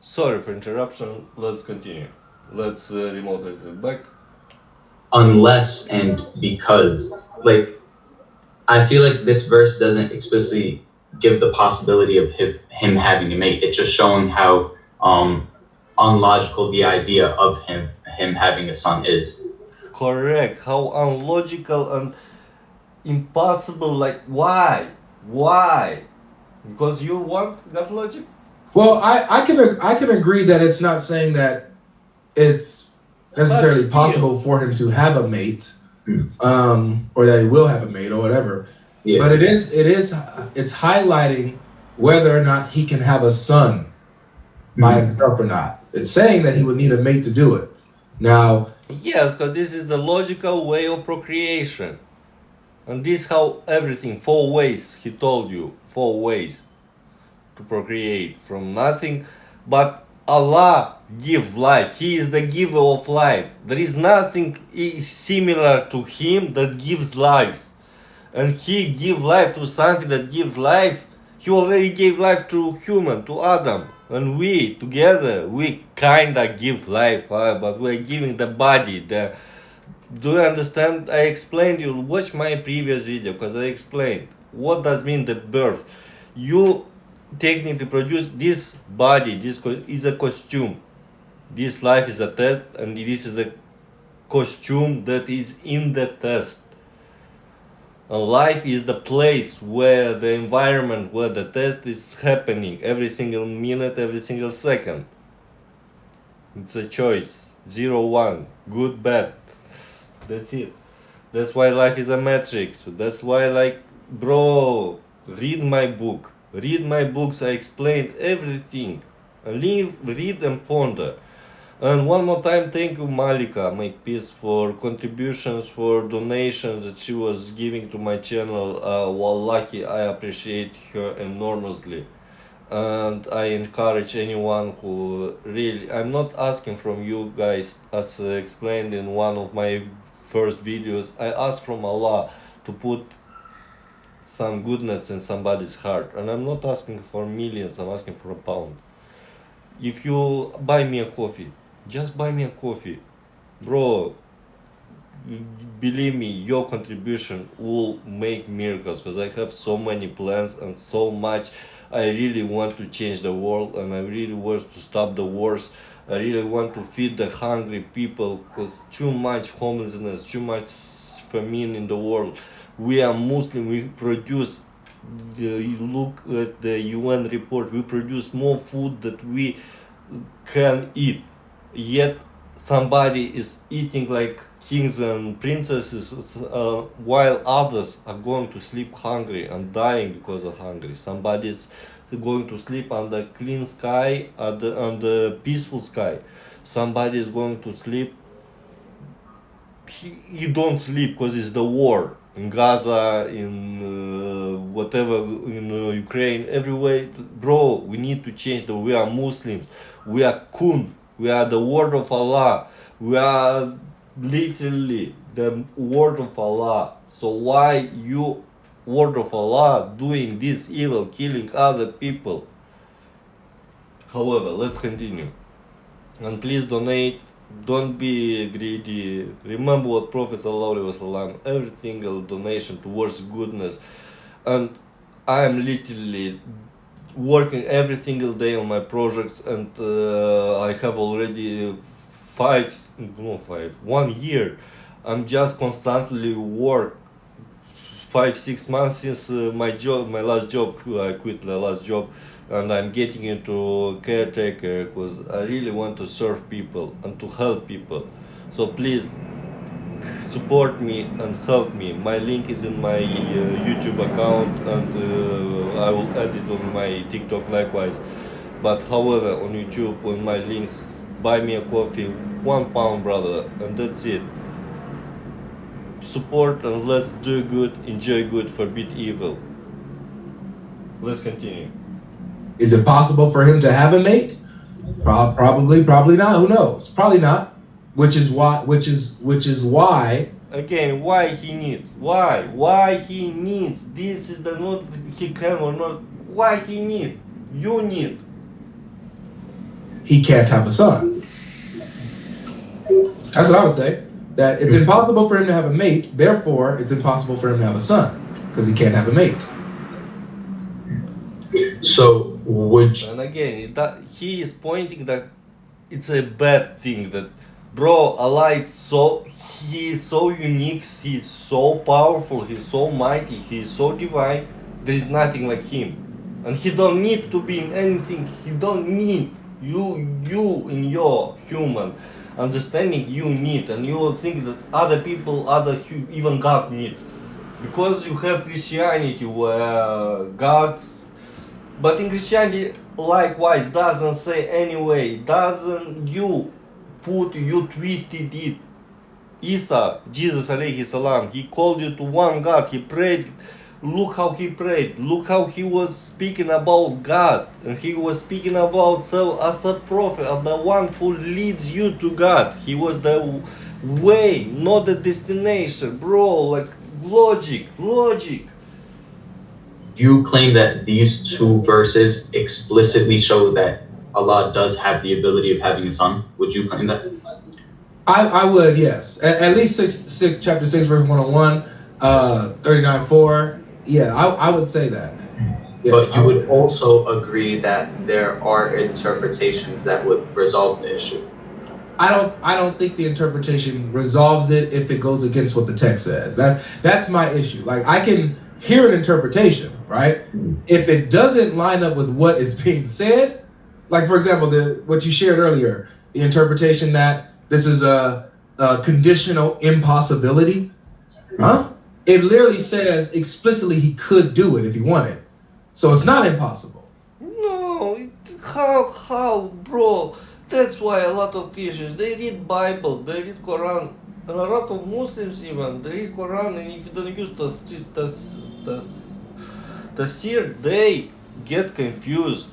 Sorry for interruption. Let's continue. Let's remote it back. Unless and because. Like, I feel like this verse doesn't explicitly give the possibility of him having a mate. It's just showing how unlogical the idea of him having a son is. Correct. How unlogical and impossible. Like, why? Why? Because you want that logic? Well, I can agree that it's not saying that it's necessarily still. possible for him to have a mate, Hmm. or that he will have a mate or whatever. Yeah. But it's highlighting whether or not he can have a son by himself or not. It's saying that he would need a mate to do it. Now, Yes, because this is the logical way of procreation. And this how everything, 4 ways, he told you, 4 ways to procreate from nothing. But Allah give life. He is the giver of life. There is nothing similar to him that gives life. And he give life to something that gives life. He already gave life to human, to Adam. And we together, we kinda give life, but we're giving the body. Do you understand? I explained you. Watch my previous video because I explained what does mean the birth. You technically produce this body. This is a costume. This life is a test, and this is the costume that is in the test. And life is the place where the environment, where the test is happening every single minute, every single second. It's a choice. 0, 1, good, bad. That's it. That's why life is a matrix. That's why, like, bro, read my book. Read my books. I explained everything. Read and ponder. And one more time, thank you, Malika, Make Peace, for contributions, for donations that she was giving to my channel. Wallahi, I appreciate her enormously. And I encourage anyone who really, I'm not asking from you guys, as explained in one of my first videos, I ask from Allah to put some goodness in somebody's heart. And I'm not asking for millions, I'm asking for a pound. If you buy me a coffee, just buy me a coffee. Bro, believe me, your contribution will make miracles because I have so many plans and so much. I really want to change the world and I really want to stop the wars. I really want to feed the hungry people because too much homelessness, too much famine in the world. We are Muslim, we produce, you look at the UN report, we produce more food that we can eat. Yet somebody is eating like kings and princesses, while others are going to sleep hungry and dying because of hunger. Somebody is going to sleep under clean sky, on the peaceful sky. Somebody is going to sleep. You don't sleep because it's the war in Gaza, in whatever, in Ukraine, everywhere. Bro, we need to change the. We are Muslims. We are kun. We are the word of Allah. We are literally the word of Allah. So why you, word of Allah, doing this evil, killing other people? However, let's continue. And please donate. Don't be greedy. Remember what Prophet ﷺ, every single donation towards goodness. And I am literally working every single day on my projects, and I have already 1 year. I'm just constantly work 5 6 months since my last job. I quit the last job, and I'm getting into caretaker because I really want to serve people and to help people. So please support me and help me. My link is in my YouTube account, and I will add it on my TikTok likewise. But however, on YouTube, on my links, buy me a coffee, £1, brother, and that's it. Support and let's do good, enjoy good, forbid evil. Let's continue. is it possible for him to have a mate? Probably not. Who knows? Probably not. Which is why Again, why he needs? Why he needs? This is the not he can or not. Why he need? You need. he can't have a son. That's what I would say. That it's impossible for him to have a mate, therefore it's impossible for him to have a son, because he can't have a mate. So would And again, he is pointing that it's a bad thing. That, bro, Allah he is so unique, he is so powerful, he is so mighty, he is so divine. There is nothing like him, and he don't need to be in anything. He don't need you in your human understanding. You need, and you will think that other people, even God needs, because you have Christianity where God. But in Christianity, likewise, doesn't say anyway, doesn't you twisted it. Isa, Jesus alayhi salam, he called you to one God, he prayed, look how he prayed, look how he was speaking about God, and he was speaking about himself as a prophet, of the one who leads you to God. He was the way, not the destination, bro, like logic. you claim that these two verses explicitly show that Allah does have the ability of having a son? Would you claim that? I would, yes. At least chapter 6, verse 101, 39:4. Yeah, I would say that. Yeah, But you would also agree that there are interpretations that would resolve the issue. I don't think the interpretation resolves it if it goes against what the text says. That's my issue. Like, I can hear an interpretation, right? If it doesn't line up with what is being said, like for example, what you shared earlier, the interpretation that this is a conditional impossibility, huh? It literally says explicitly he could do it if he wanted, so it's not impossible. No, how, bro? That's why a lot of Christians, they read Bible, they read Quran, and a lot of Muslims even, they read Quran, and if you don't use tafsir, they get confused.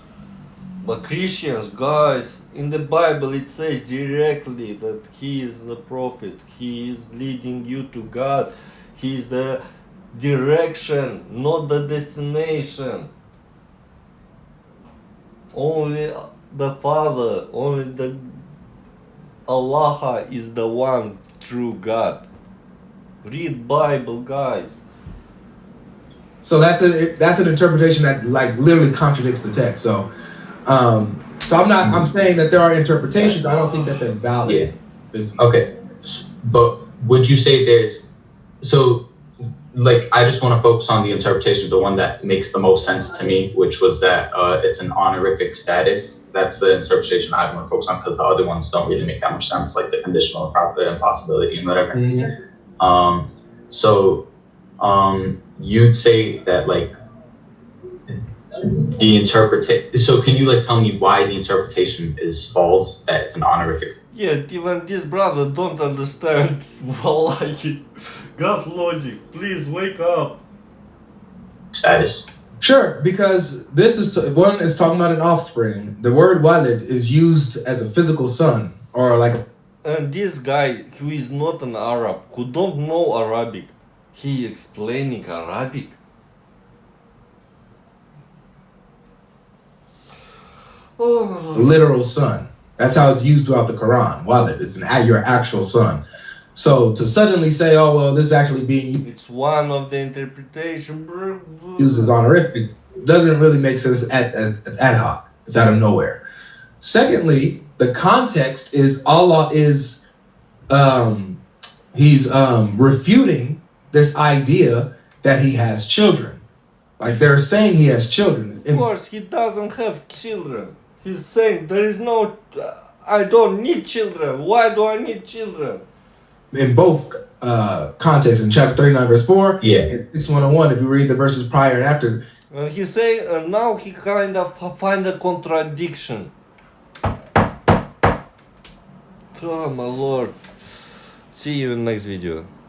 But Christians, guys, in the Bible it says directly that he is the prophet, he is leading you to God, he is the direction, not the destination. Only the Father, only the Allah is the one true God. Read Bible, guys. So that's an interpretation that like literally contradicts the text. So I'm saying that there are interpretations. I don't think that they're valid. Yeah. Okay. But would you say I just want to focus on the interpretation, the one that makes the most sense to me, which was that it's an honorific status. That's the interpretation I want to focus on, because the other ones don't really make that much sense, like the conditional impossibility and whatever. Mm-hmm. You'd say that like the interpretation. So can you like tell me why the interpretation is false? That it's an honorific. Yeah, even this brother don't understand Wallahi. God logic. Please wake up. Status. Sure, because one is talking about an offspring. The word walid is used as a physical son, or like. And this guy who is not an Arab, who don't know Arabic, he explaining Arabic. Oh. Literal son. That's how it's used throughout the Quran. Walid, it's your actual son. So to suddenly say, oh well, this is actually being it's one of the interpretation used as honorific doesn't really make sense. It's ad hoc. It's out of nowhere. Secondly, the context is Allah is he's refuting this idea that he has children. Like they're saying he has children. Of course, he doesn't have children. He's saying there is no. I don't need children. Why do I need children? In both contexts, in chapter 39, verse 4, yeah, and 6:101, if you read the verses prior and after. He's saying now he kind of find a contradiction. Oh my Lord. See you in the next video.